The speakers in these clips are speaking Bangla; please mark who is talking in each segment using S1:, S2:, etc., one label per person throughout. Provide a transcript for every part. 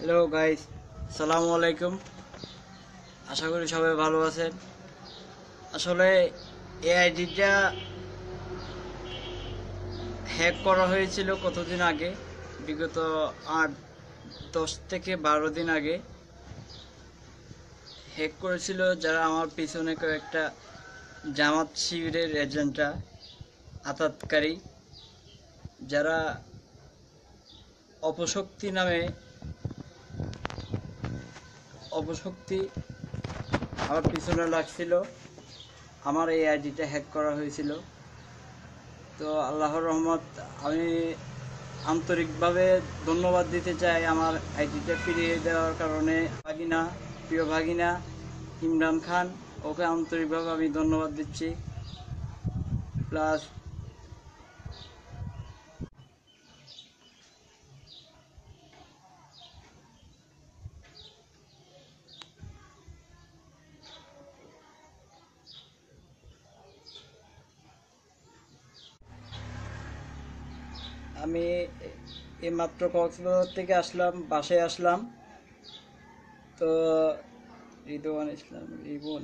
S1: হ্যালো গাইস, সালামু আলাইকুম। আশা করি সবাই ভালো আছেন। আসলে এই আইডিটা হ্যাক করা হয়েছিল কতদিন আগে, বিগত 8-10 থেকে 12 দিন আগে হ্যাক করেছিল যারা আমার পিছনে কয়েকটা জামাত শিবিরের এজেন্টরা, আতাতকারী, যারা অপশক্তি নামে অপশক্তি আমার পিছনে লাগছিল। আমার এই আইডিটা হ্যাক করা হয়েছিল। তো আল্লাহর রহমত, আমি আন্তরিকভাবে ধন্যবাদ দিতে চাই আমার আইডিটা ফিরিয়ে দেওয়ার কারণে প্রিয় ভাগিনা ইমরান খান, ওকে আন্তরিকভাবে আমি ধন্যবাদ দিচ্ছি। প্লাস আমি এইমাত্র কক্সবাজার থেকে আসলাম, বাসায় আসলাম। তো রিদওয়ান ইসলাম রিবন,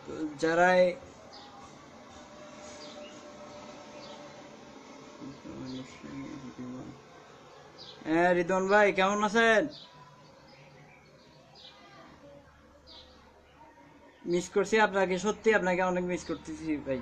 S1: তো যারাই হ্যাঁ, রিদওয়ান ভাই কেমন আছেন? মিস করছি আপনাকে, সত্যি আপনাকে অনেক মিস করতেছি ভাই।